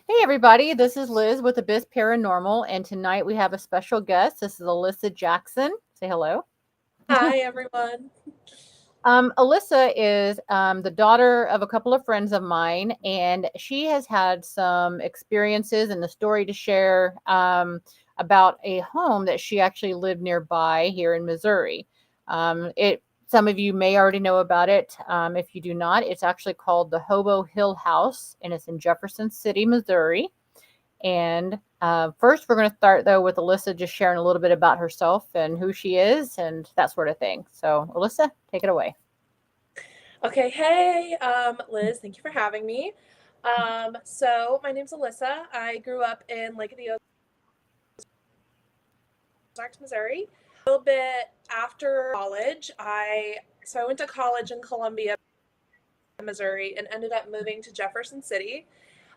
Hey, everybody, this is Liz with Abyss Paranormal, and tonight we have a special guest. This is Alysa Jackson. Say hello. Hi, everyone. Alyssa is the daughter of a couple of friends of mine, and she has had some experiences and a story to share about a home that she actually lived nearby here in Missouri. Some of you may already know about it. If you do not, it's actually called the Hobo Hill House, and it's in Jefferson City, Missouri. And first, we're going to start though with Alyssa just sharing a little bit about herself and who she is and that sort of thing. So, Alyssa, take it away. Okay, hey, Liz, thank you for having me. So my name's Alyssa. I grew up in Lake of the Ozarks, Missouri. A little bit after college, I went to college in Columbia, Missouri, and ended up moving to Jefferson City.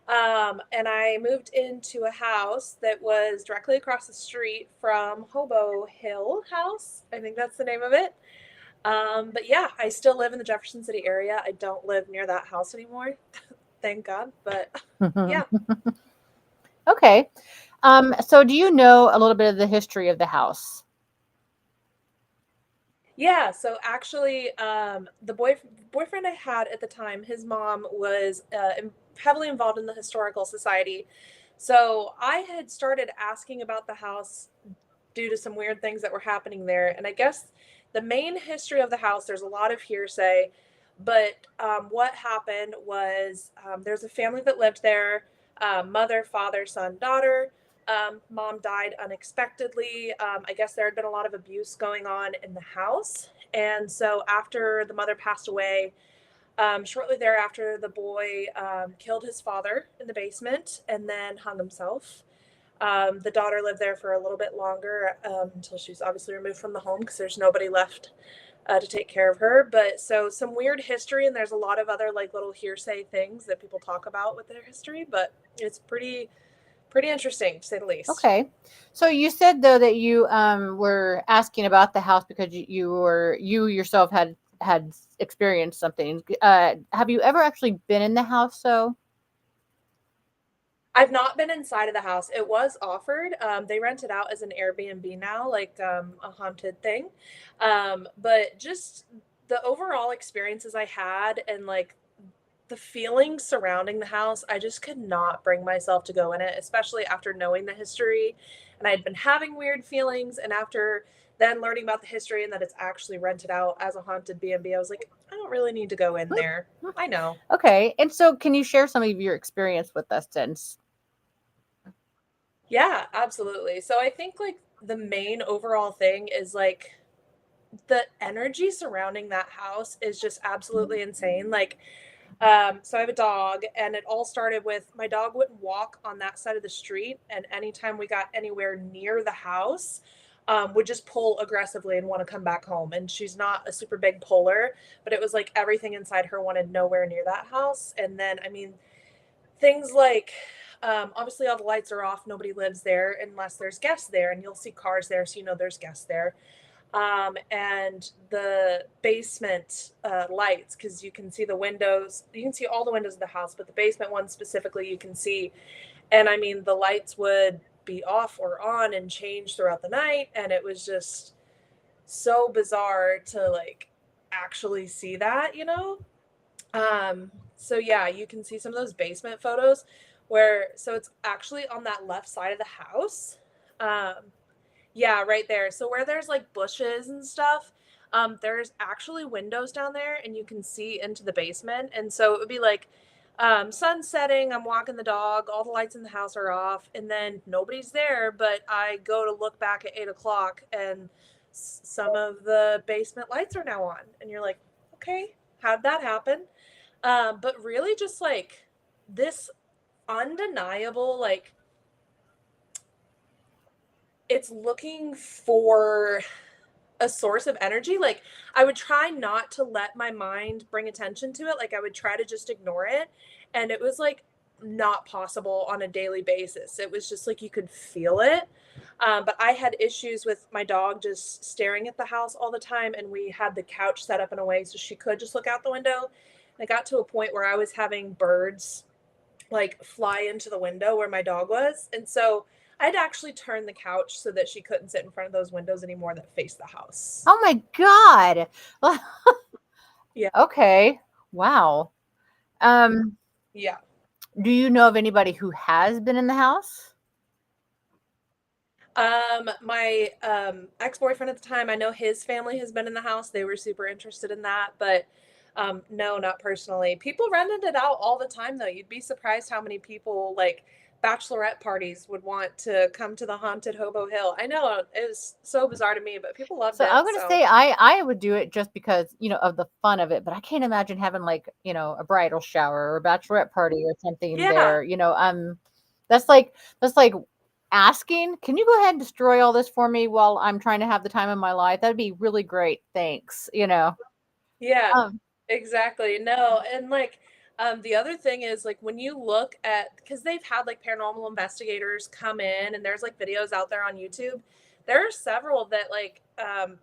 And I moved into a house that was directly across the street from Hobo Hill House. I think that's the name of it. But yeah, I still live in the Jefferson City area. I don't live near that house anymore, thank God. But yeah, Okay. So, do you know a little bit of the history of the house? yeah. So actually, the boyfriend I had at the time, his mom was heavily involved in the historical society. So I had started asking about the house due to some weird things that were happening there. And I guess the main history of the house, there's a lot of hearsay, but what happened was there's a family that lived there, mother, father, son, daughter. Mom died unexpectedly. I guess there had been a lot of abuse going on in the house. And so after the mother passed away, shortly thereafter, the boy killed his father in the basement and then hung himself. The daughter lived there for a little bit longer until she was obviously removed from the home because there's nobody left to take care of her. But so some weird history, and there's a lot of other like little hearsay things that people talk about with their history, but it's pretty interesting to say the least. Okay. So, you said though that you were asking about the house because you yourself had experienced something. Have you ever actually been in the house? So, I've not been inside of the house. It was offered. They rent it out as an Airbnb now, like a haunted thing. But just the overall experiences I had and like the feelings surrounding the house, I just could not bring myself to go in it, especially after knowing the history. And I had been having weird feelings. And after then learning about the history and that it's actually rented out as a haunted B&B, I was like, I don't really need to go in there. I know. okay. And so, can you share some of your experience with us since? Yeah, absolutely. So I think like the main overall thing is like the energy surrounding that house is just absolutely insane. Like, so I have a dog, and it all started with my dog wouldn't walk on that side of the street, and anytime we got anywhere near the house, would just pull aggressively and want to come back home. And she's not a super big puller, but it was like everything inside her wanted nowhere near that house. And then, I mean, things like obviously all the lights are off, nobody lives there unless there's guests there, and you'll see cars there, so you know there's guests there. And the basement lights, because you can see the windows, you can see all the windows of the house, but the basement one specifically you can see. And I mean, the lights would be off or on and change throughout the night, and it was just so bizarre to like actually see that, you know? So yeah, you can see some of those basement photos where so it's actually on that left side of the house. Um, yeah, right there. So where there's like bushes and stuff, there's actually windows down there and you can see into the basement. And so it would be like sun setting, I'm walking the dog, all the lights in the house are off, and then nobody's there, but I go to look back at 8 o'clock and some of the basement lights are now on. And you're like, okay, how'd that happen? But really just like this undeniable, like it's looking for a source of energy. Like I would try not to let my mind bring attention to it. Like I would try to just ignore it. And it was like not possible on a daily basis. It was just like you could feel it. But I had issues with my dog just staring at the house all the time. And we had the couch set up in a way so she could just look out the window. And I got to a point where I was having birds like fly into the window where my dog was. And so I'd actually turn the couch so that she couldn't sit in front of those windows anymore that face the house. Oh my God. Yeah. Okay. Wow. Um, Yeah. do you know of anybody who has been in the house? My ex-boyfriend at the time, I know his family has been in the house. They were super interested in that, but no, not personally. People rented it out all the time though. You'd be surprised how many people like bachelorette parties would want to come to the haunted Hobo Hill. I know it was so bizarre to me, but people loved So I'm it. gonna So say I would do it just because, of the fun of it, but I can't imagine having like, a bridal shower or a bachelorette party or something yeah, there. That's like asking, can you go ahead and destroy all this for me while I'm trying to have the time of my life? That'd be really great. Thanks. yeah, Um, exactly. No, and like the other thing is like when you look at because they've had like paranormal investigators come in and there's like videos out there on YouTube. There are several that like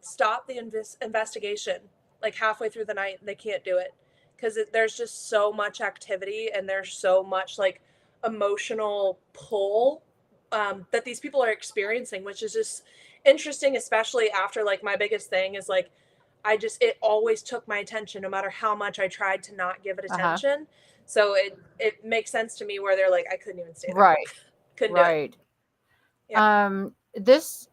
stop the investigation like halfway through the night and they can't do it because there's just so much activity and there's so much like emotional pull that these people are experiencing, which is just interesting, especially after like my biggest thing is like it always took my attention no matter how much I tried to not give it uh-huh. attention. So it makes sense to me where they're like, I couldn't even stay there. Right. Couldn't do it. Right. Yeah. This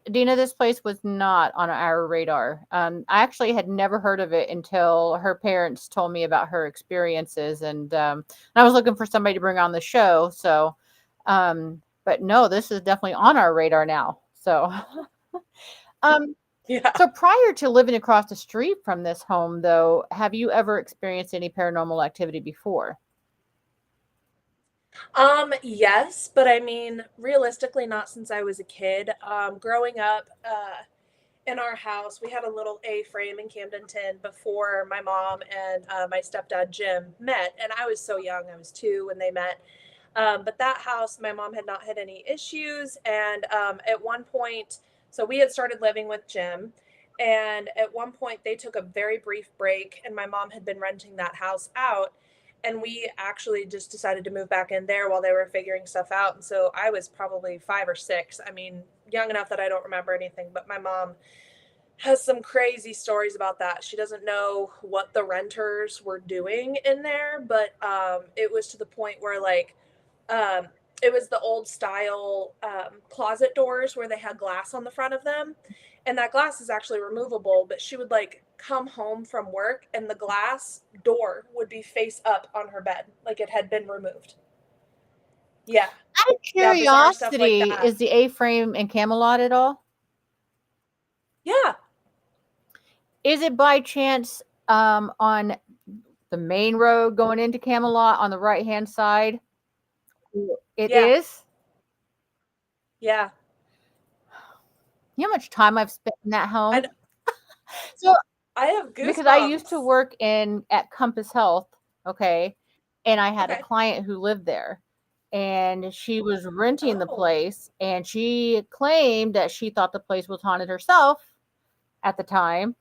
place was not on our radar. I actually had never heard of it until her parents told me about her experiences, and I was looking for somebody to bring on the show. But no, this is definitely on our radar now. Um, Yeah. so prior to living across the street from this home, though, have you ever experienced any paranormal activity before? Yes, but I mean, realistically, not since I was a kid. Growing up, in our house, we had a little A-frame in Camdenton before my mom and my stepdad Jim met, and I was so young. I was 2 when they met. But that house, my mom had not had any issues. And at one point, so we had started living with Jim. And at one point, they took a very brief break, and my mom had been renting that house out. And we actually just decided to move back in there while they were figuring stuff out. And so I was probably 5 or 6. I mean, young enough that I don't remember anything, but my mom has some crazy stories about that. She doesn't know what the renters were doing in there, but it was to the point where like um, it was the old style closet doors where they had glass on the front of them, and that glass is actually removable. But she would like come home from work, and the glass door would be face up on her bed, like it had been removed. Yeah, Out of yeah, bizarre stuff like curiosity, that. is the A-frame in Camelot at all? Yeah, Is it by chance on the main road going into Camelot on the right-hand side? It yeah, is? yeah. You know how much time I've spent in that I home? So, I have because I used to goosebumps. work at Compass Health, okay, and I had a Okay. client who lived there, and she was renting the Oh, place, and she claimed that she thought the place was haunted herself at the time.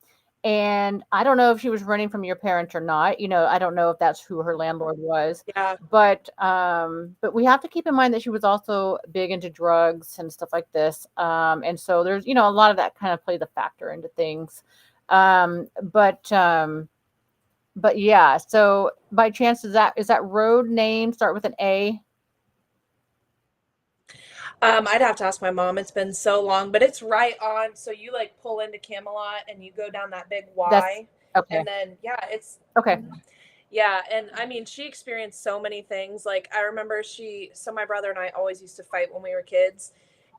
And I don't know if she was renting from your parents or not. I don't know if that's who her landlord was. yeah. But we have to keep in mind that she was also big into drugs and stuff like this. And so there's, a lot of that kind of plays a factor into things. Um, but um, but yeah, so by chance is that road name start with an A? I'd have to ask my mom. It's been so long, but it's right on. So you like pull into Camelot and you go down that big That's Y, okay. and then yeah, it's Okay. mhm. Yeah, and I mean, she experienced so many things. Like I remember so my brother and I always used to fight when we were kids,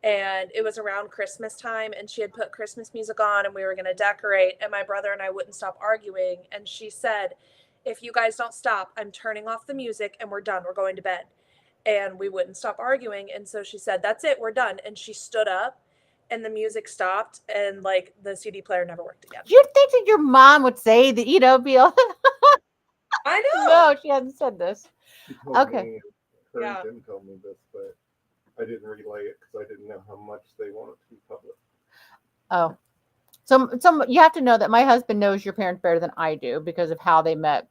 and it was around Christmas time, and she had put Christmas music on, and we were gonna decorate, and my brother and I wouldn't stop arguing, and she said, "If you guys don't stop, I'm turning off the music, and we're done. We're going to bed." And we wouldn't stop arguing, and so she said, "That's it, we're done." And she stood up, and the music stopped, and like the CD player never worked again. You'd think that your mom would say that, be all, I no, know. she hasn't said this. She told Okay. me, her and Yeah. Jim told me this, but I didn't relay it because I didn't know how much they wanted to be public. Oh, so you have to know that my husband knows your parents better than I do because of how they met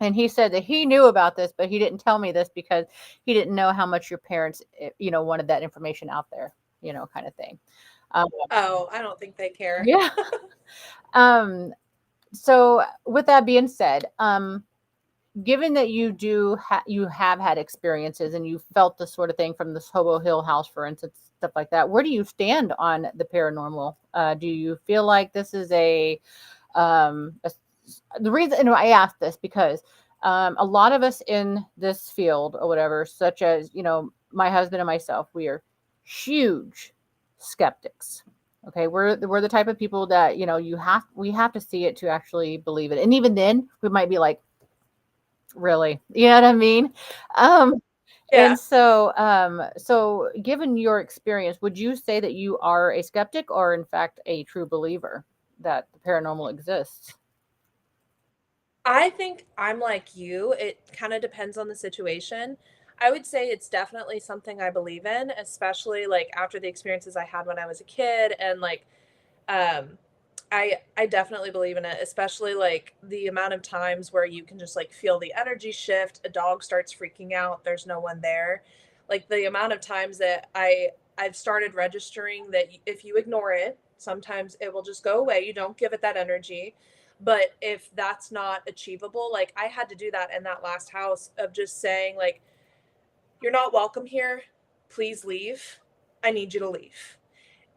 And he said that he knew about this, but he didn't tell me this because he didn't know how much your parents, wanted that information out there, kind of thing. Um, Oh, I don't think they care. yeah. Um, so with that being said, given that you have had experiences and you felt this sort of thing from this Hobo Hill house, for instance, stuff like that, where do you stand on the paranormal? Do you feel like this is the reason, and I ask this because a lot of us in this field or whatever, such as my husband and myself, we are huge skeptics. Okay, we're the type of people that we have to see it to actually believe it, and even then we might be like, really, you know what I mean? Um, and Yeah. so given your experience, would you say that you are a skeptic or in fact a true believer that the paranormal exists? I think I'm like you. It kind of depends on the situation. I would say it's definitely something I believe in, especially like after the experiences I had when I was a kid and like um I definitely believe in it, especially like the amount of times where you can just like feel the energy shift, a dog starts freaking out, there's no one there. Like the amount of times that I've started registering that if you ignore it, sometimes it will just go away. You don't give it that energy. But if that's not achievable, like I had to do that in that last house of just saying like you're not welcome here. Please leave. I need you to leave,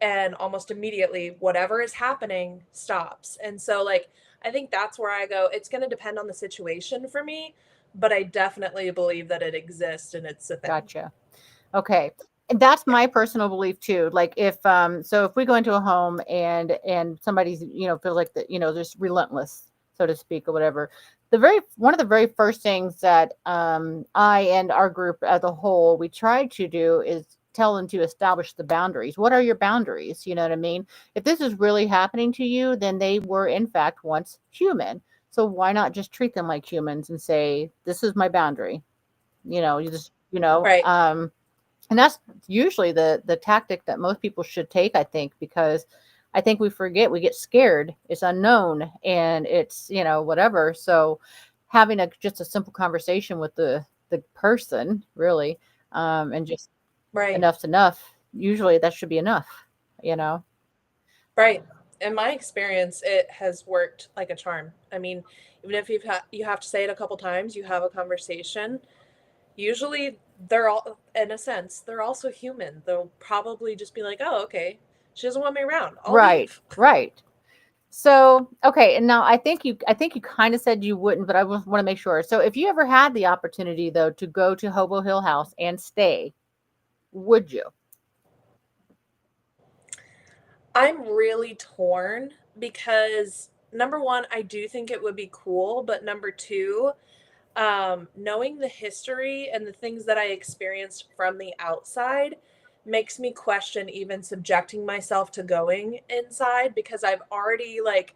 and almost immediately whatever is happening stops. And so like I think that's where I go, it's going to depend on the situation for me, but I definitely believe that it exists and it's a thing. Gotcha. Okay. And that's Yeah. my personal belief too. Like if we go into a home and somebody's, feels like that, just relentless, so to speak, or whatever. One of the very first things that I and our group as a whole we try to do is tell them to establish the boundaries. What are your boundaries? You know what I mean? If this is really happening to you, then they were in fact once human. So why not just treat them like humans and say, this is my boundary? You just, Right. and that's usually the tactic that most people should take, I think, because I think we get scared. It's unknown and it's, whatever. So having just a simple conversation with the person really, and just Right. enough's enough. Usually that should be enough, you know? Right. In my experience, it has worked like a charm. I mean, even if you have to say it a couple times, you have a conversation. Usually, they're all, in a sense, they're also human. They'll probably just be like, "Oh, okay, she doesn't want me around. I'll Right, leave." right. So, okay, and now I think you kind of said you wouldn't, but I want to make sure. So, if you ever had the opportunity though to go to Hobo Hill House and stay, would you? I'm really torn because number one, I do think it would be cool, but number two, knowing the history and the things that I experienced from the outside makes me question even subjecting myself to going inside because I've already like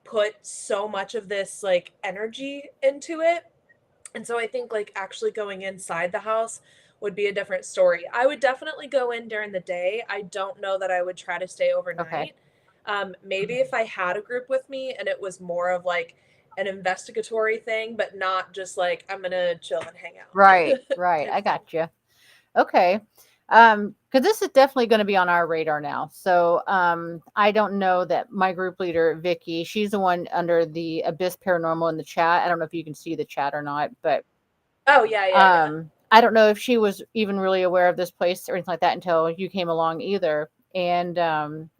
put so much of this like energy into it. And so I think like actually going inside the house would be a different story. I would definitely go in during the day. I don't know that I would try to stay Okay. overnight. Maybe if I had a group with me and it was more of like an investigatory thing, but not just like I'm gonna chill and hang Right, out right. type I of thing. got you. Okay. Because this is definitely going to be on our radar now. So, I don't know that my group leader, Vicky, she's the one under the Abyss Paranormal in the chat. I don't know if you can see the chat or not, but Oh yeah, yeah, yeah. I don't know if she was even really aware of this place or anything like that until you came along either. And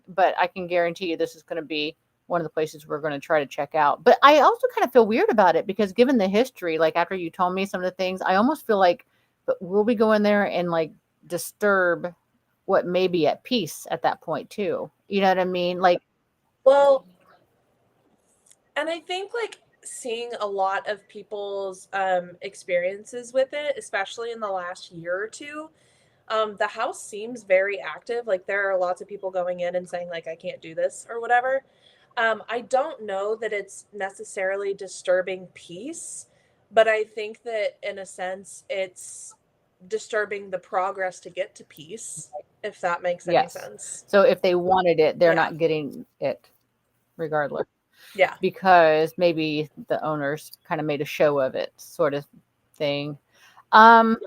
but I can guarantee you this is going to be one of the places we're going to try to check out. But I also kind of feel weird about it because given the history, like after you told me some of the things, I almost feel like, but will we go in there and like disturb what may be at peace at that point too? You know what I mean? Like, Well, and I think like seeing a lot of people's experiences with it, especially in the last year or two, the house seems very active. Like there are lots of people going in and saying like I can't do this or whatever. I don't know that it's necessarily disturbing peace, but I think that in a sense it's disturbing the progress to get to peace, if that makes any yes. sense. So if they wanted it, they're Yeah. not getting it regardless. Yeah. because maybe the owners kind of made a show of it, sort of thing. Um,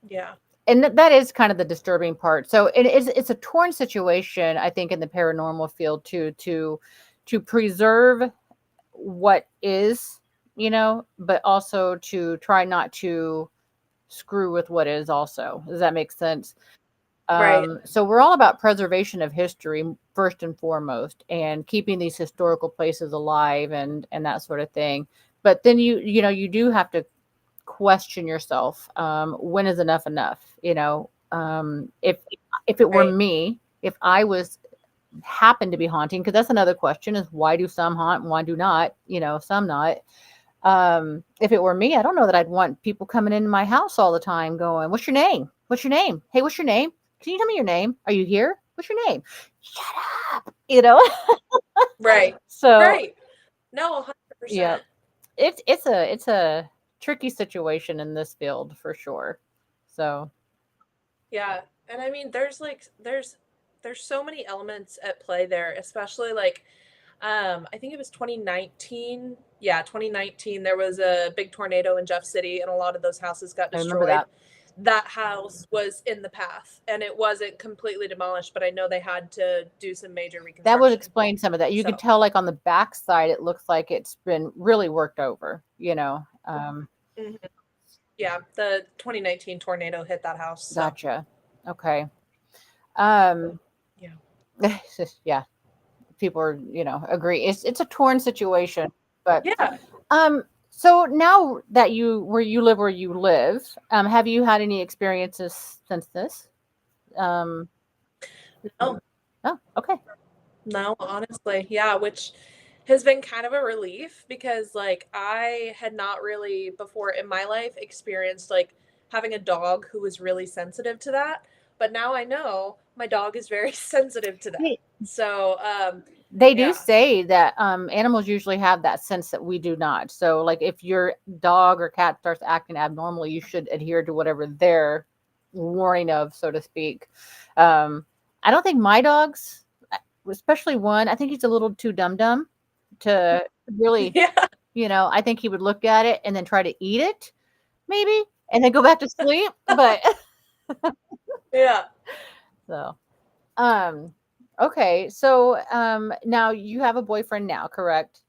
Yeah. and that is kind of the disturbing part. So it's a torn situation, I think, in the paranormal field too, to preserve what is, but also to try not to screw with what is also. Does that make sense? Right. So we're all about preservation of history first and foremost, and keeping these historical places alive and that sort of thing. But then you do have to question yourself. When is enough enough? If it were Right. me, if I was happened to be haunting, because that's another question: is why do some haunt and why do not? Some not. If it were me, I don't know that I'd want people coming into my house all the time going, "What's your name? What's your name? Hey, what's your name? Can you tell me your name? Are you here? What's your name? Shut up." Right. So Right. No, yeah, 100%. it's a tricky situation in this field for sure. So Yeah. And I mean, there's so many elements at play there, especially like I think it was 2019. Yeah, 2019 there was a big tornado in Jeff City and a lot of those houses got I remember destroyed. that. That house was in the path and it wasn't completely demolished, but I know they had to do some major That would reconstruction. explain some of that. You could So, tell, like on the back side, it looks like it's been really worked over. mhm. Yeah, the 2019 tornado hit that house. So, Gotcha. Okay. Um, yeah. yeah, people are, agree. It's a torn situation, but Yeah. um, so now that where you live, have you had any experiences since this? Um, No, oh, okay. no, honestly. Yeah, which has been kind of a relief because like I had not really before in my life experienced like having a dog who was really sensitive to that, but now I know my dog is very sensitive to that. So, They do yeah. say that animals usually have that sense that we do not. So, like, if your dog or cat starts acting abnormally, you should adhere to whatever they're warning of, so to speak. I don't think my dogs, especially one, I think he's a little too dum to really, Yeah. I think he would look at it and then try to eat it, maybe, and then go back to sleep. But Yeah. so. Um, okay. So, now you have a boyfriend now, correct?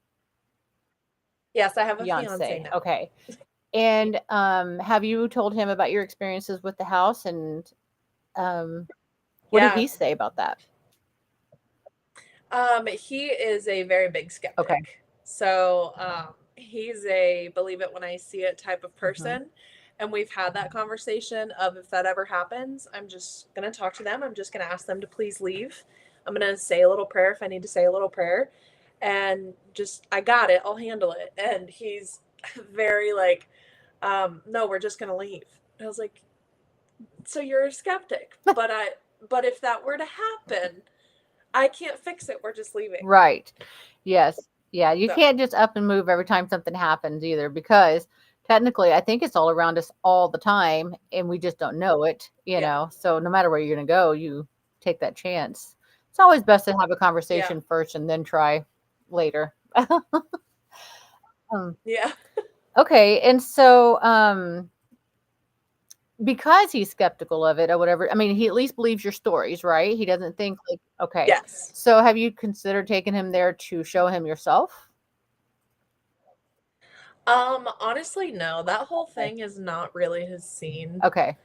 Yes, I have a fiance Fiance. now. Okay. And have you told him about your experiences with the house, and um what did Yeah. he say about that? He is a very big Okay. skeptic. So, he's a believe it when I see it type of Hmm. person. And we've had that conversation of if that ever happens, I'm just going to talk to them. I'm just going to ask them to please leave. I'm going to say a little prayer if I need to say a little prayer. And just, I got it. I'll handle it. And he's very like, no, we're just going to leave. I was like, so you're a skeptic. But if that were to happen, I can't fix it. We're just leaving. Right. Yes. Yeah, you So, can't just up and move every time something happens either, because technically I think it's all around us all the time and we just don't know it. yeah. So no matter where you're going to go, you take that chance. It's always best to have a Yeah. conversation first and then try later. Um, Yeah. okay, and so because he's skeptical of it or whatever, I mean, he at least believes your stories, right? He doesn't think like, okay. Yes. So have you considered taking him there to show him yourself? Honestly, no. That whole Okay. thing is not really his scene. Okay,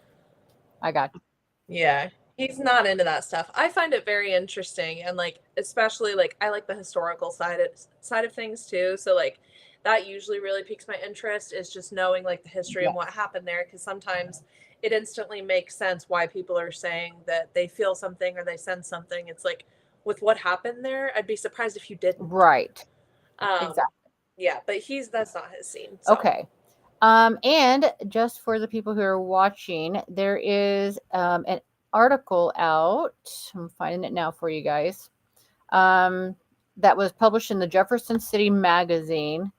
I got you. Yeah. He's not into that stuff. I find it very interesting and like especially like I like the historical side of things too. So like that usually really piques my interest is just knowing like the history and what Yes. happened there because sometimes it instantly makes sense why people are saying that they feel something or they sense something. It's like with what happened there, I'd be surprised if you didn't. Right. Um, Exactly. yeah, but that's not his scene. So, Okay. And just for the people who are watching, there is an article out. I'm finding it now for you guys. Um, that was published in the Jefferson City magazine,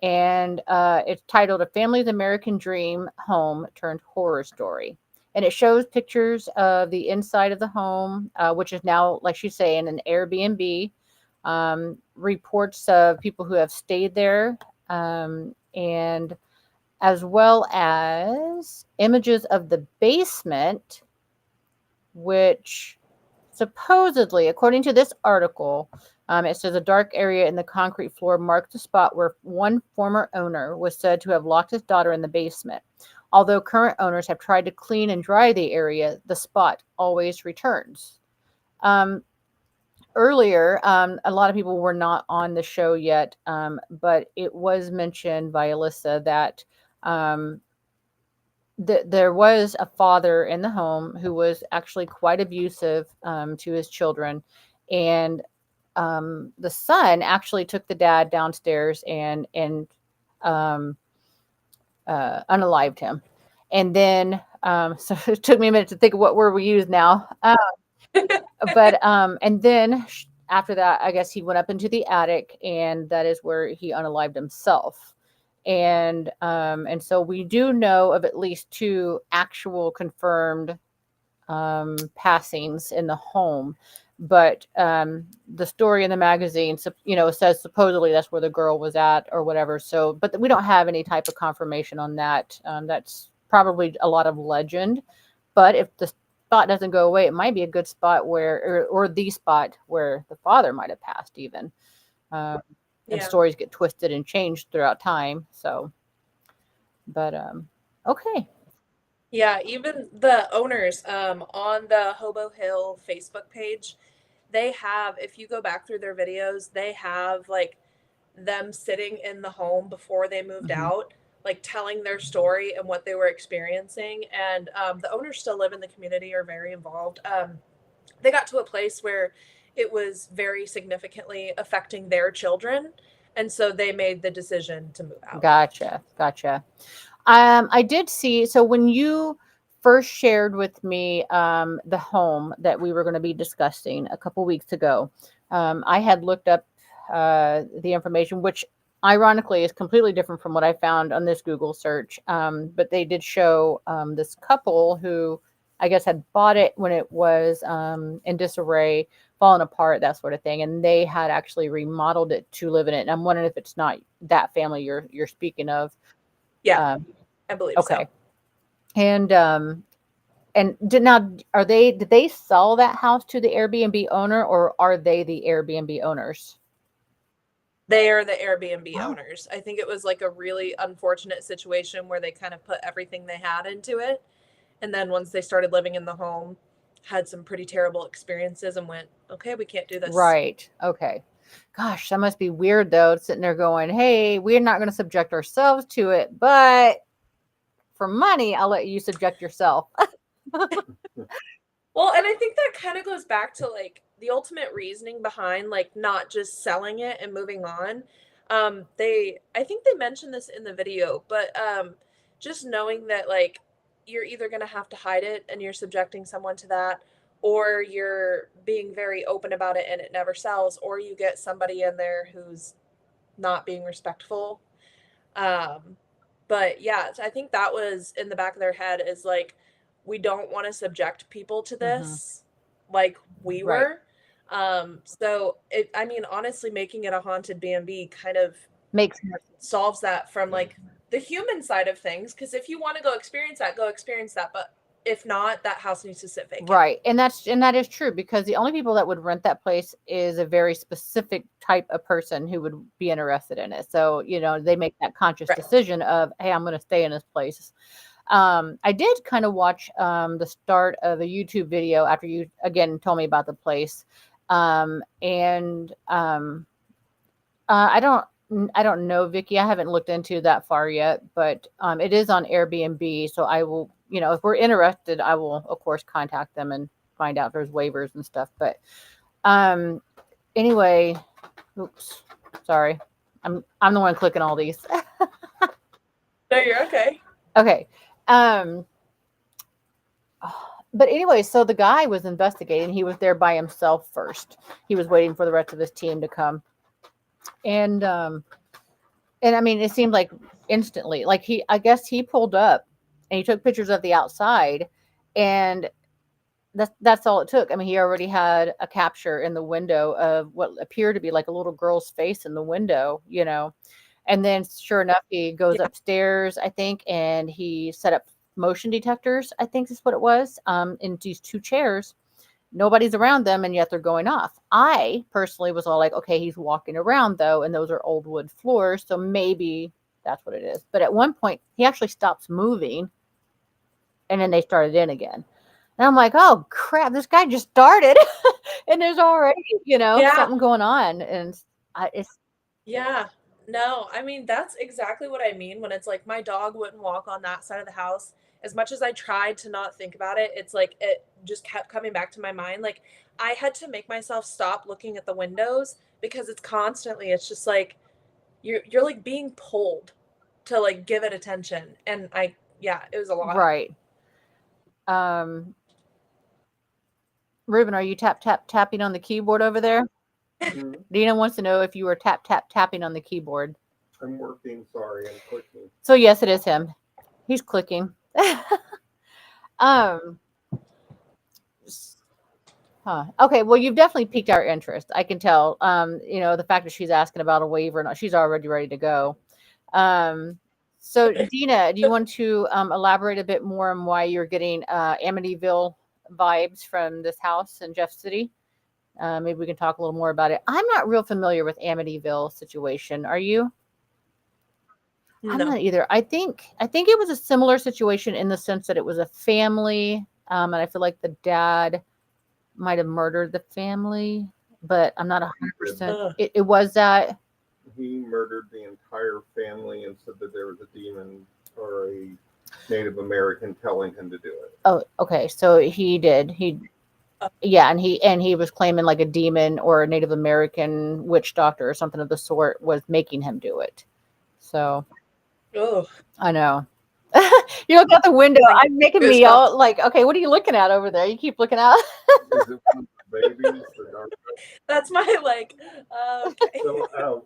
and it's titled "A Family's American Dream Home Turned Horror Story." And it shows pictures of the inside of the home, which is now, like she's saying, an Airbnb. reports of people who have stayed there, and as well as images of the basement, which supposedly, according to this article, it says a dark area in the concrete floor marked the spot where one former owner was said to have locked his daughter in the basement. Although current owners have tried to clean and dry the area, the spot always returns. Um, Earlier, a lot of people were not on the show yet, but it was mentioned by Alyssa that um, there was a father in the home who was actually quite abusive to his children, and the son actually took the dad downstairs and unalived him. And then, so it took me a minute to think of what word we use now. But and then after that, I guess he went up into the attic, and that is where he unalived himself. And so we do know of at least two actual confirmed passings in the home, but the story in the magazine, says supposedly that's where the girl was at or whatever. So, but we don't have any type of confirmation on that. That's probably a lot of legend. But if the spot doesn't go away, it might be a good spot where, or the spot where the father might have passed even. And Yeah. stories get twisted and changed throughout time. So, but okay. Yeah, even the owners on the Hobo Hill Facebook page, they have, if you go back through their videos, they have like them sitting in the home before they moved Mhm. out, like telling their story and what they were experiencing. And the owners still live in the community, are very involved. They got to a place where it was very significantly affecting their children. And so they made the decision to move out. Gotcha. I did see. So when you first shared with me the home that we were going to be discussing a couple weeks ago, I had looked up the information, which ironically is completely different from what I found on this Google search. But they did show this couple who I guess had bought it when it was in disarray, fallen apart, that sort of thing, and they had actually remodeled it to live in it. And I'm wondering if it's not that family you're speaking of. Yeah, I believe Okay. so. And did they sell that house to the Airbnb owner, or are they the Airbnb owners? They are the Airbnb Oh. owners. I think it was like a really unfortunate situation where they kind of put everything they had into it. And then once they started living in the home, had some pretty terrible experiences and went, okay, we can't do this. Right. Okay. Gosh, that must be weird though, sitting there going, hey, we're not going to subject ourselves to it, but for money, I'll let you subject yourself. Well, and I think that kind of goes back to like the ultimate reasoning behind like not just selling it and moving on. I think they mentioned this in the video, but just knowing that like you're either going to have to hide it and you're subjecting someone to that, or you're being very open about it and it never sells, or you get somebody in there who's not being respectful. But yeah, I think that was in the back of their head, is like, we don't want to subject people to this like we Right. were. So I mean, honestly, making it a haunted B&B kind of Makes more sense. solves that from like the human side of things. Because if you want to go experience that, go experience that. But if not, that house needs to sit vacant. Right. And that is true, because the only people that would rent that place is a very specific type of person who would be interested in it. So, they make that conscious Right. decision of, hey, I'm going to stay in this place. I did kind of watch the start of a YouTube video after you again told me about the place. And I don't know, Vicky. I haven't looked into that far yet, but it is on Airbnb. So I will, if we're interested, I will of course contact them and find out if there's waivers and stuff. But anyway, oops, sorry, I'm the one clicking all these. No, you're okay. Okay. But anyway, so the guy was investigating. He was there by himself first. He was waiting for the rest of his team to come. And I mean, it seemed like instantly, like I guess he pulled up and he took pictures of the outside, and that's all it took. I mean, he already had a capture in the window of what appeared to be like a little girl's face in the window, and then sure enough, he goes Yeah. upstairs, I think, and he set up motion detectors, I think is what it was, in these two chairs. Nobody's around them, and yet they're going off. I personally was all like, okay, he's walking around though, and those are old wood floors, so maybe that's what it is. But at one point, he actually stops moving, and then they started in again. And I'm like, oh crap, this guy just started, and there's already, Yeah. something going on, and it's Yeah. No, I mean, that's exactly what I mean when it's like my dog wouldn't walk on that side of the house. As much as I tried to not think about it, it's like it just kept coming back to my mind. Like I had to make myself stop looking at the windows because it's just like you're like being pulled to like give it attention. And yeah, it was a lot. right. Ruben, are you tapping on the keyboard over there? Mhm. Dina wants to know if you were tapping on the keyboard. I'm working. Sorry, I'm clicking. So yes, it is him. He's clicking. um. Huh. Okay. Well, you've definitely piqued our interest. I can tell. The fact that she's asking about a waiver, and she's already ready to go. Um. So, Dina, do you want to elaborate a bit more on why you're getting Amityville vibes from this house in Jeff City? Maybe we can talk a little more about it. I'm not real familiar with Amityville situation. Are you? I'm No. not either. I think it was a similar situation in the sense that it was a family, and I feel like the dad might have murdered the family, but I'm not 100%. Ugh. It was that. He murdered the entire family and said that there was a demon or a Native American telling him to do it. Oh, okay. So he did. Yeah, and he was claiming like a demon or a Native American witch doctor or something of the sort was making him do it. So Oh, I know. You look out the window. like I'm making me goosebumps. all like, okay, what are you looking at over there? You keep looking out. Is it one of the babies? The dark- That's my like. Okay. So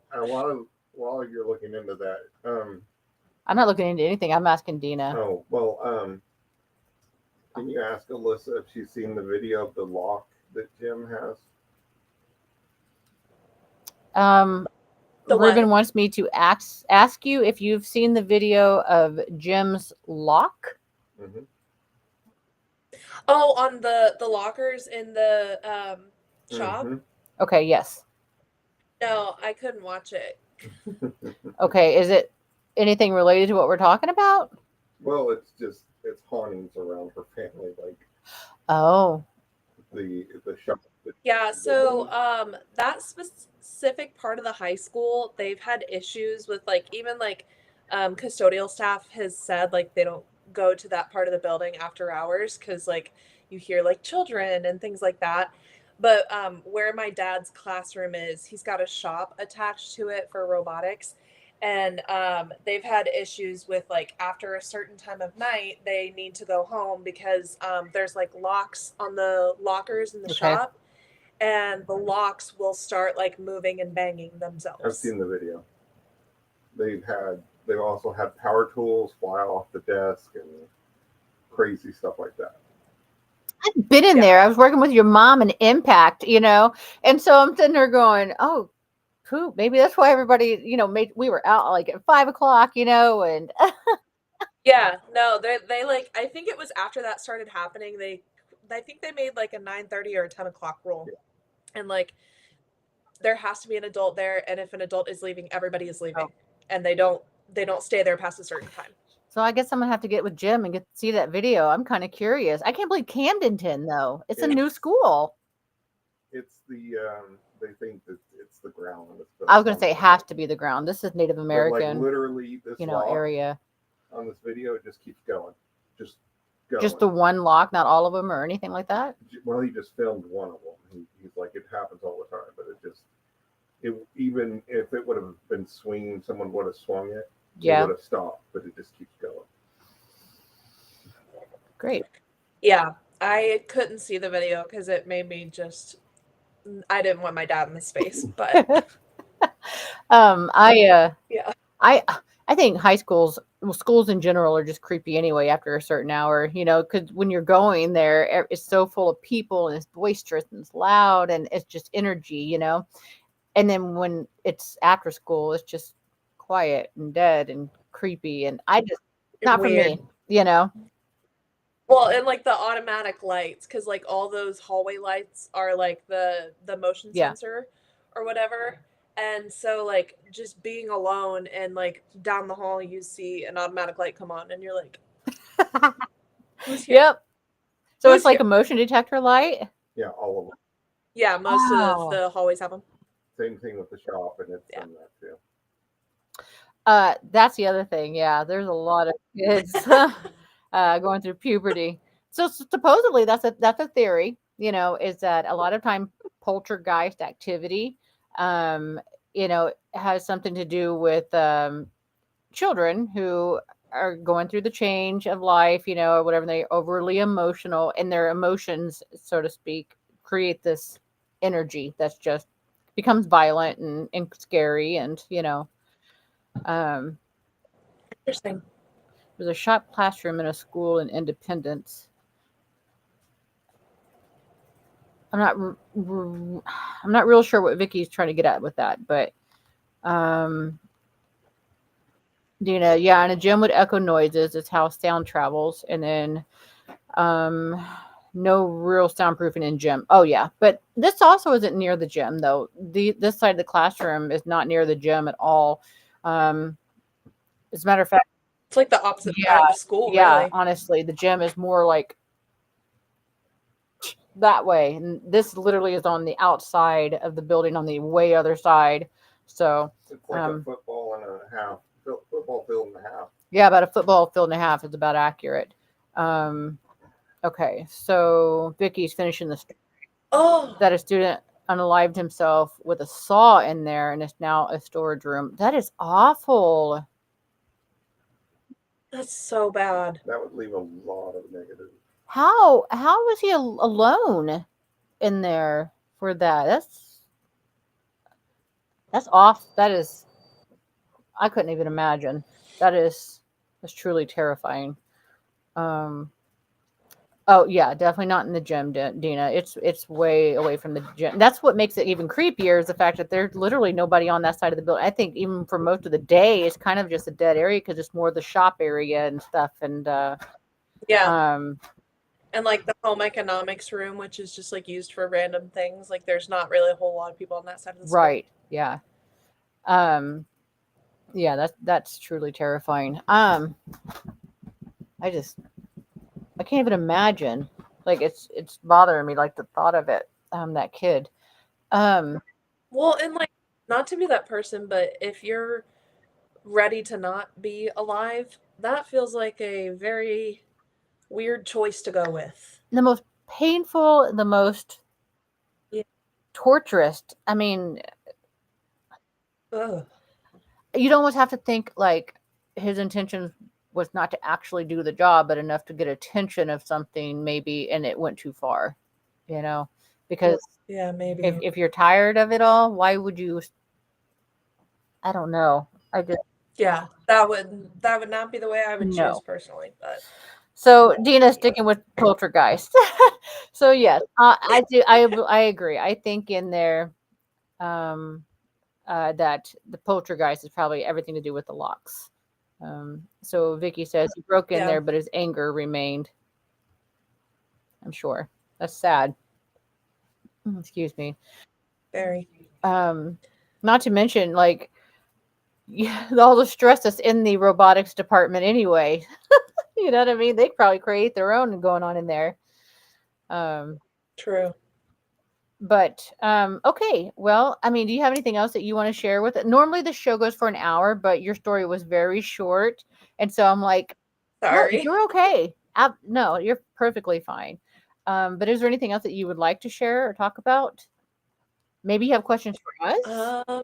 while you're looking into that, I'm not looking into anything. I'm asking Dina. oh well, can you ask Alyssa if she's seen the video of the lock that Jim has? The Ruben what? wants me to ask you if you've seen the video of Jim's lock. Mm-hmm. Oh, on the lockers in the shop? Mm-hmm. Okay, yes. No, I couldn't watch it. Okay, is it anything related to what we're talking about? Well, it's hauntings around her family, like Oh, the shop. Yeah, so that specific part of the high school, they've had issues with like even like custodial staff has said like they don't go to that part of the building after hours because like you hear like children and things like that. But where my dad's classroom is, he's got a shop attached to it for robotics. And they've had issues with like after a certain time of night, they need to go home because there's like locks on the lockers in the okay. shop, and the locks will start like moving and banging I've themselves. seen the video. They've also had power tools fly off the desk and crazy stuff like that. I've been in Yeah. there. I was working with your mom in Impact, and so I'm sitting there going, "Oh, poop. Maybe that's why everybody, we were out like at 5 o'clock, and Yeah, no, they like I think it was after that started happening, I think they made like a 9:30 or a 10 o'clock rule. Yeah. And like there has to be an adult there, and if an adult is leaving, everybody is leaving. Oh. And they don't stay there past a certain time. So I guess I'm gonna have to get with Jim and get to see that video. I'm kind of curious. I can't believe Camdenton though. It's a new school. It's they think that it's the ground. I was gonna say it has to be the ground. This is Native But like American, literally this lock area. on this video, it just keeps going. Just going. Just the one lock, not all of them or anything like that. Well, he just filmed one of them. He's like, it happens all the time, but even if it would have been swinging, someone would have swung it. Yeah. It would have stopped, but it just keeps going. Great. Yeah, I couldn't see the video because it made me I didn't want my dad in the space, but I yeah. I think high school's well, schools in general are just creepy anyway after a certain hour, because when you're going there, it's so full of people and it's boisterous and it's loud and it's just energy. And then when it's after school, it's just quiet and dead and creepy. And not for Weird. me. Well, and like the automatic lights, because like all those hallway lights are like the motion Yeah. sensor or whatever. And so like just being alone and like down the hall you see an automatic light come on and you're like, who's here? Yep. So Who's it's like here? a motion detector light. Yeah, all of them. Yeah, most of Wow. the hallways have them. Same thing with the shop, and it's Yeah. done that too. That's the other thing. Yeah, there's a lot of kids going through puberty. So supposedly that's a theory. Is that a lot of time poltergeist activity, has something to do with children who are going through the change of life, or whatever. They're overly emotional, and their emotions, so to speak, create this energy that's just becomes violent and scary, and Interesting. there's a shop classroom in a school in Independence. I'm not real sure what Vicky's trying to get at with that, but yeah, and a gym would echo noises. It's how sound travels, and then no real soundproofing in gym. Oh yeah, but this also isn't near the gym though. This side of the classroom is not near the gym at all. As a matter of fact, It's like the opposite yeah, side of school, yeah. really. Honestly, the gym is more like that way, and this literally is on the outside of the building on the way other side. So It's like a football and a half, football field and a half. yeah, about a football field and a half is about accurate. Okay, so Vicky's finishing the story. Oh, That a student unalived himself with a saw in there, and it's now a storage room. That is awful. that's so bad. That would leave a lot of negatives. How was he alone in there for that? That's off. That is. I couldn't even imagine. That's truly terrifying. Oh yeah, definitely not in the gym, Dina. It's way away from the gym. That's what makes it even creepier is the fact that there's literally nobody on that side of the building. I think even for most of the day, it's kind of just a dead area because it's more the shop area and stuff. And Yeah. And like the home economics room, which is just like used for random things. Like there's not really a whole lot of people on that side of the school. right, yeah, yeah. That's truly terrifying. I can't even imagine. Like it's bothering me, like the thought of it. That kid. Well, and like not to be that person, but if you're ready to not be alive, that feels like a very weird choice to go with. The most painful, the most Yeah. torturous. I mean, Ugh. you'd almost have to think like his intention was not to actually do the job, but enough to get attention of something maybe, and it went too far, because Yeah, maybe. if you're tired of it all, why would you? I don't know. Yeah, that would not be the way I would No. choose personally, but So Dina sticking with poltergeist. So yes, I do. I agree. I think in there, that the poltergeist is probably everything to do with the locks. So Vicky says he broke in Yeah. there, but his anger remained. I'm sure that's sad. Excuse me. very. Not to mention like all the stress that's in the robotics department anyway. You know what I mean? They probably create their own going on in there. True. But okay. Well, I mean, do you have anything else that you want to share with it? Normally the show goes for an hour, but your story was very short. And so I'm like, no, Sorry. you're okay. No, you're perfectly fine. But is there anything else that you would like to share or talk about? Maybe you have questions for us?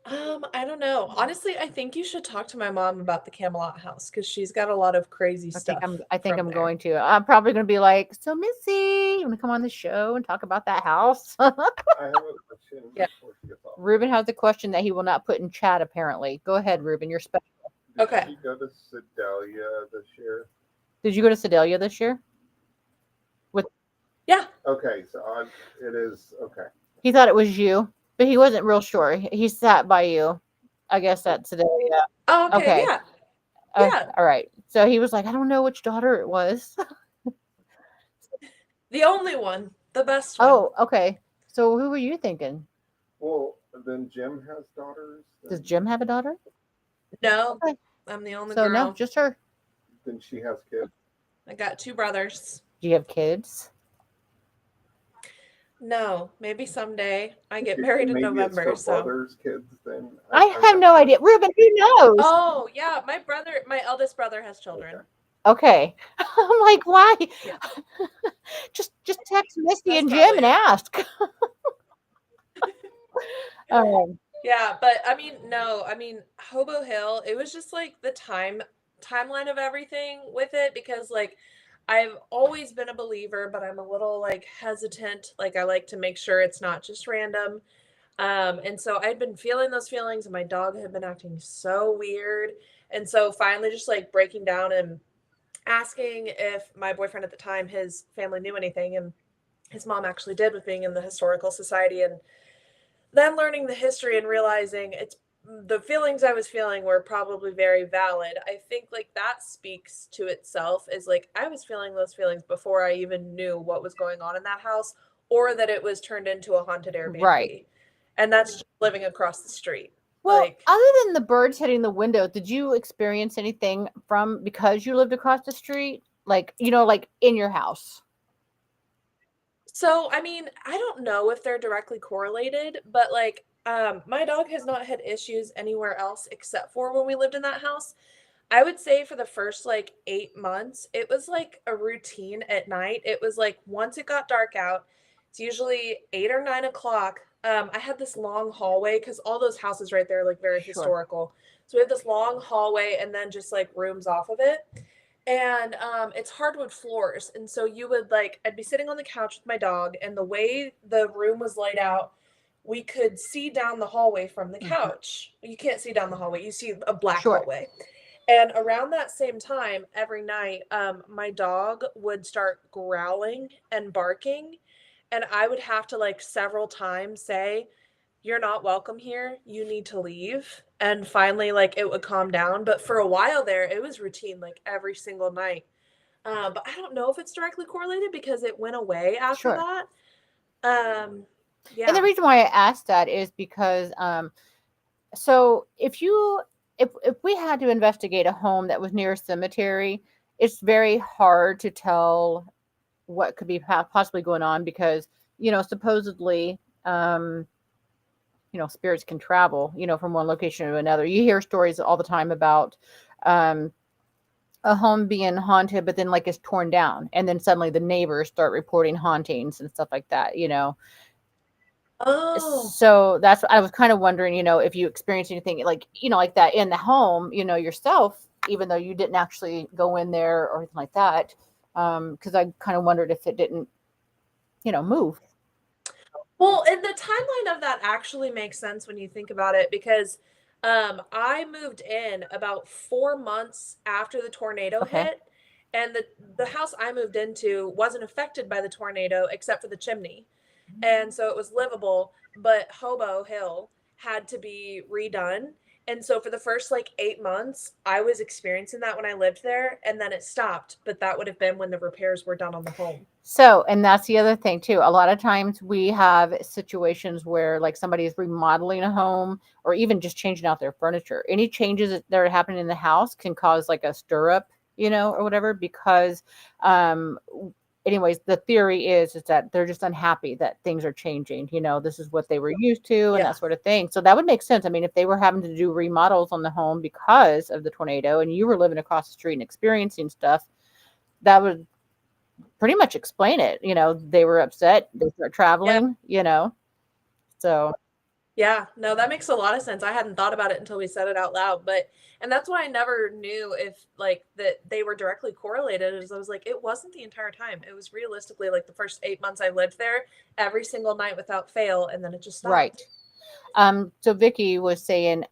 I don't know. Honestly, I think you should talk to my mom about the Camelot house because she's got a lot of crazy stuff. I think I'm there. going to. I'm probably going to be like, so Missy, you want to come on the show and talk about that house? I have a question Yeah. before she gets off. Ruben has a question that he will not put in chat, apparently. Go ahead, Ruben. You're special. Okay. Did you go to Sedalia this year? Did you go to Sedalia this year? Yeah. Okay, so it is okay. He thought it was you, but he wasn't real sure. He sat by you. I guess that's Sedalia. Oh, okay. Okay. Yeah. Yeah. All right. So he was like, I don't know which daughter it was. The only one. The best one. Oh, okay. So who were you thinking? Well, then Jim has daughters. Does Jim have a daughter? No. Okay. I'm the only So girl. no, just her. Then she has kids. I got 2 brothers. Do you have kids? No, maybe someday. I get married in Maybe November, it's her so. brother's kids then. I have no idea. Ruben, who knows? Oh, yeah, my eldest brother has children. Okay. I'm like, why? Yeah. just text Misty That's and Jim probably and it. ask. Yeah, but I mean, no, I mean, Hobo Hill, it was just like the timeline of everything with it because like I've always been a believer, but I'm a little like hesitant. Like I like to make sure it's not just random. And so I'd been feeling those feelings and my dog had been acting so weird. And so finally just like breaking down and asking if my boyfriend at the time, his family knew anything, and his mom actually did with being in the historical society, and then learning the history and realizing it's the feelings I was feeling were probably very valid. I think like that speaks to itself is like I was feeling those feelings before I even knew what was going on in that house or that it was turned into a haunted Airbnb. Right. And that's just living across the street. Well, Like, other than the birds hitting the window, did you experience anything from because you lived across the street? Like, like in your house? so I mean, I don't know if they're directly correlated, but like my dog has not had issues anywhere else except for when we lived in that house. I would say for the first like 8 months, it was like a routine at night. It was like once it got dark out, it's usually 8 or 9 o'clock. I had this long hallway because all those houses right there are like very Sure. historical. So we had this long hallway and then just like rooms off of it. And it's hardwood floors. And so you would like, I'd be sitting on the couch with my dog, and the way the room was laid out, we could see down the hallway from the couch. You can't see down the hallway, you see a black Sure. hallway. And around that same time, every night, my dog would start growling and barking. And I would have to, like, several times say, "You're not welcome here. You need to leave." And finally, like, it would calm down. But for a while there, it was routine, like, every single night. But I don't know if it's directly correlated because it went away after Sure. that. And the Yeah. reason why I asked that is because so if we had to investigate a home that was near a cemetery, it's very hard to tell what could be possibly going on because supposedly spirits can travel from one location to another. You hear stories all the time about a home being haunted, but then like it's torn down, and then suddenly the neighbors start reporting hauntings and stuff like that. Oh. So that's what I was kind of wondering, if you experienced anything like that in the home, yourself, even though you didn't actually go in there or anything like that. Because I kind of wondered if it didn't, move. Well, and the timeline of that actually makes sense when you think about it because I moved in about 4 months after the tornado Okay. hit, and the house I moved into wasn't affected by the tornado except for the chimney. And so it was livable, but Hobo Hill had to be redone. And so for the first like 8 months, I was experiencing that when I lived there, and then it stopped. But that would have been when the repairs were done on the home. So, and that's the other thing too. A lot of times we have situations where like somebody is remodeling a home or even just changing out their furniture. Any changes that are happening in the house can cause like a stir up, or whatever, because anyways, the theory is that they're just unhappy that things are changing. This is what they were used to and Yeah. that sort of thing. So that would make sense. I mean, if they were having to do remodels on the home because of the tornado and you were living across the street and experiencing stuff, that would pretty much explain it. They were upset. They start traveling, so. Yeah, no, that makes a lot of sense. I hadn't thought about it until we said it out loud, and that's why I never knew if like that they were directly correlated. As I was like, it wasn't the entire time. It was realistically like the first 8 months I lived there, every single night without fail, and then it just stopped. Right. So Vicky was saying,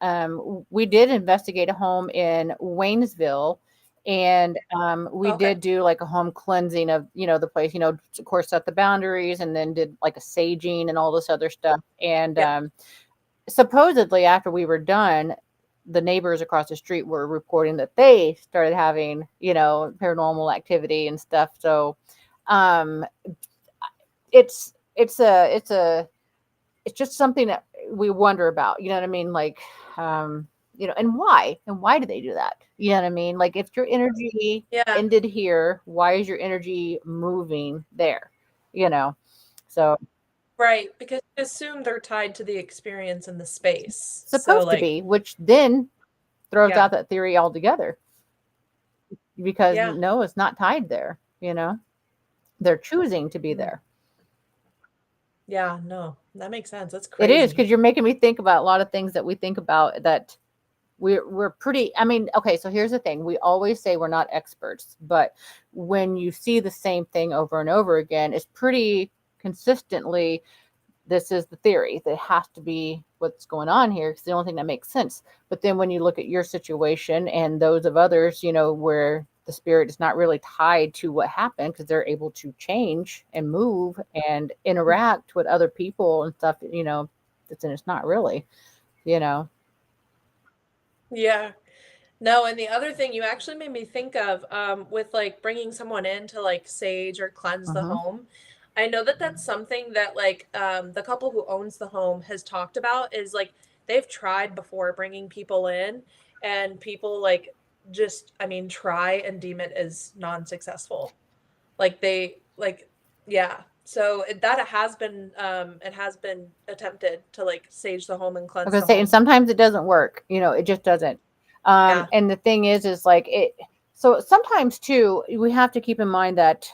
we did investigate a home in Waynesville, and we Okay. did do like a home cleansing of, the place, of course, set the boundaries, and then did like a saging and all this other stuff. And Yeah. supposedly after we were done, the neighbors across the street were reporting that they started having, paranormal activity and stuff. So um, it's just something that we wonder about, you know what I mean? Like, and why do they do that? You know what I mean? Like, if your energy Yeah. ended here, why is your energy moving there? You know, so Right. Because you assume they're tied to the experience in the space. So supposed to like, be, which then throws yeah. out that theory altogether because Yeah. no, it's not tied there. They're choosing to be Mm. there. Yeah, no. That makes sense. That's It is crazy. because you're making me think about a lot of things that we think about that we're pretty. I mean, okay, so here's the thing. We always say we're not experts, but when you see the same thing over and over again, it's pretty consistently this is the theory that has to be what's going on here, because the only thing that makes sense. But then when you look at your situation and those of others, where the spirit is not really tied to what happened because they're able to change and move and interact with other people and stuff, it's not really, you know. Yeah. No, and the other thing you actually made me think of, with like bringing someone in to like sage or cleanse the Hmm. home. I know that that's something that like the couple who owns the home has talked about is like they've tried before bringing people in, and people like just, I mean, try and deem it as non-successful. Like they like, yeah. So that it has been attempted to like sage the home and I was cleanse gonna the say, and home. sometimes it doesn't work. It just doesn't. Yeah. And the thing is like it. So sometimes too, we have to keep in mind that.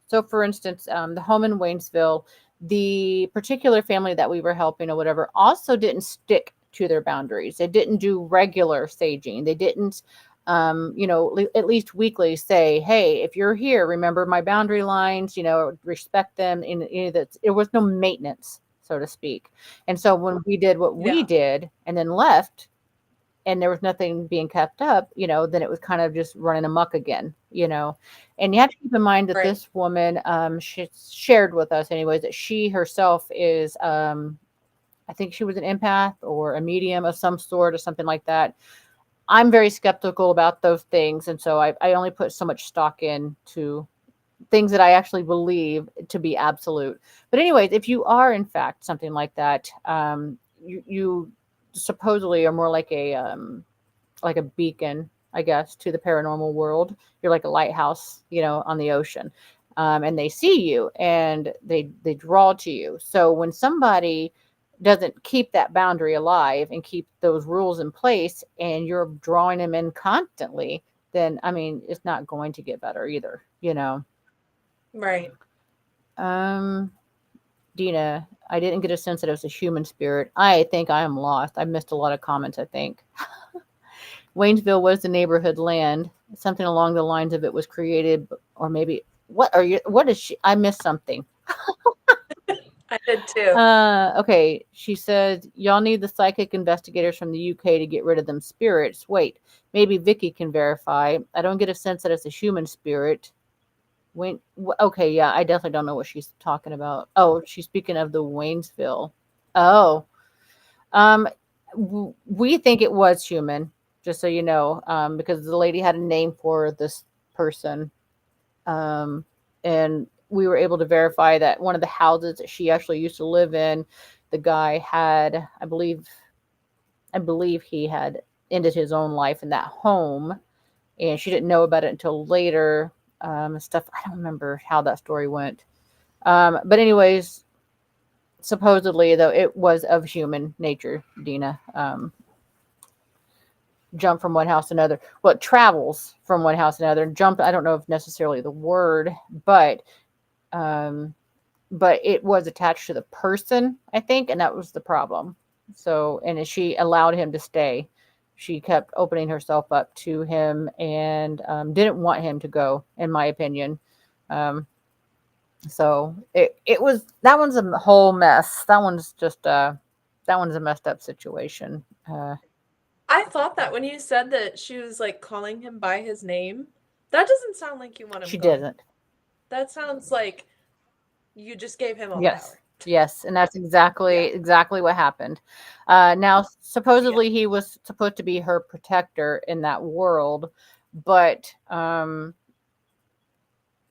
So for instance, the home in Waynesville, the particular family that we were helping or whatever, also didn't stick to their boundaries. They didn't do regular saging. They didn't. At least weekly say, hey, if you're here, remember my boundary lines, respect them. In that, there was no maintenance, so to speak. And so when we did what we Yeah. did and then left and there was nothing being kept up, then it was kind of just running amok again. And you have to keep in mind that Right. this woman, she shared with us anyways, that she herself is, I think she was an empath or a medium of some sort or something like that. I'm very skeptical about those things. And so I only put so much stock into things that I actually believe to be absolute. But anyways, if you are in fact something like that, you supposedly are more like a beacon, I guess, to the paranormal world. You're like a lighthouse, on the ocean, and they see you and they draw to you. So when somebody doesn't keep that boundary alive and keep those rules in place, and you're drawing them in constantly, then I mean, it's not going to get better either. Right. Um, Dina, I didn't get a sense that it was a human spirit. I think I am lost. I missed a lot of comments, I think. Waynesville was the neighborhood land. Something along the lines of it was created, or maybe what is she? I missed something. I did too. Okay. She said, y'all need the psychic investigators from the UK to get rid of them spirits. Wait, maybe Vicky can verify. I don't get a sense that it's a human spirit. Okay, yeah, I definitely don't know what she's talking about. Oh, she's speaking of the Waynesville. Oh, um, we think it was human, just so you know, because the lady had a name for this person, um, and we were able to verify that one of the houses that she actually used to live in, the guy had, I believe he had ended his own life in that home, and she didn't know about it until later. Stuff I don't remember how that story went. But anyways, supposedly though it was of human nature, Dina. Jump from one house to another. Well, it travels from one house to another. Jump, I don't know if necessarily the word, but um, but it was attached to the person, I think, and that was the problem. So, and she allowed him to stay. She kept opening herself up to him and didn't want him to go, in my opinion. Um, so it was that one's a whole mess. That one's just that one's a messed up situation. I thought that when you said that she was like calling him by his name, that doesn't sound like you want him She gone. didn't. That sounds like you just gave him all the Yes. power. Yes, and that's exactly what happened. Now, supposedly he was supposed to be her protector in that world, but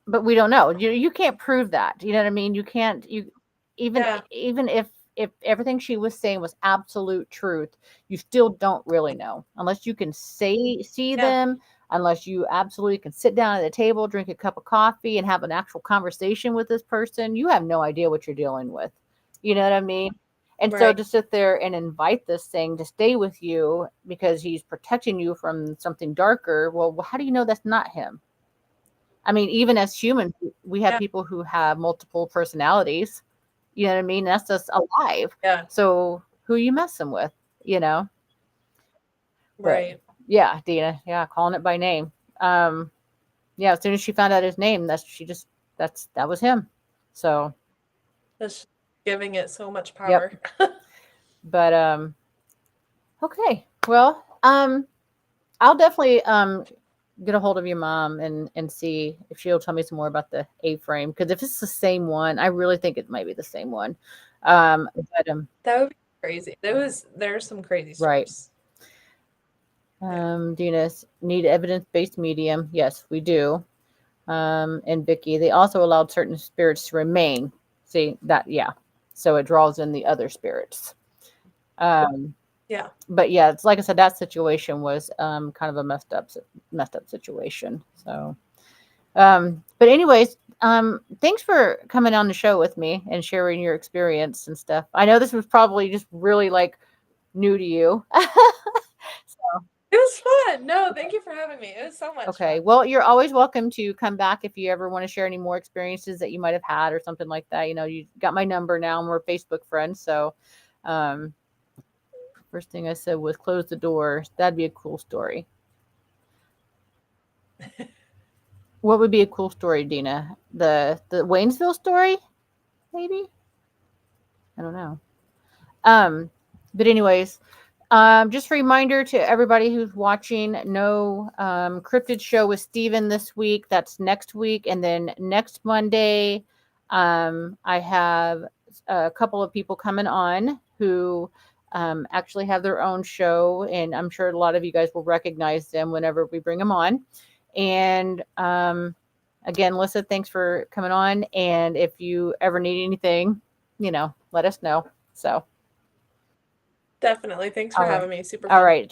we don't know. You can't prove that. You know what I mean? You can't. Even Yeah. even if everything she was saying was absolute truth, you still don't really know unless you can see Yeah. them. Unless you absolutely can sit down at the table, drink a cup of coffee, and have an actual conversation with this person, you have no idea what you're dealing with. You know what I mean? And so Right. to sit there and invite this thing to stay with you because he's protecting you from something darker, well, how do you know that's not him? I mean, even as humans, we have Yeah. people who have multiple personalities. You know what I mean? That's just alive. Yeah. So who are you messing with? You know? But Right. yeah, Dina, yeah, calling it by name. Yeah, as soon as she found out his name, that was him. So That's giving it so much yep. power. But okay. Well, I'll definitely get a hold of your mom and see if she'll tell me some more about the A-frame, because if it's the same one, I really think it might be the same one. But That would be crazy. There's some crazy right. stories. Dina, need evidence-based medium? Yes, we do. And Vicky, they also allowed certain spirits to remain. See that? Yeah. So it draws in the other spirits. Yeah. But yeah, it's like I said, that situation was kind of a messed up situation. So, but anyways, thanks for coming on the show with me and sharing your experience and stuff. I know this was probably just really like new to you. It was fun. No, thank you for having me. It was so much Okay. fun. Well, you're always welcome to come back if you ever want to share any more experiences that you might have had or something like that. You know, you got my number now and we're Facebook friends. So, um, first thing I said was close the door. That'd be a cool story. What would be a cool story, Dina? The Waynesville story? Maybe? I don't know. Um, but anyways, just a reminder to everybody who's watching, no cryptid show with Steven this week. That's next week. And then next Monday, I have a couple of people coming on who actually have their own show. And I'm sure a lot of you guys will recognize them whenever we bring them on. And again, Lisa, thanks for coming on. And if you ever need anything, let us know. So. Definitely. Thanks for All right. having me. Super All fun. right.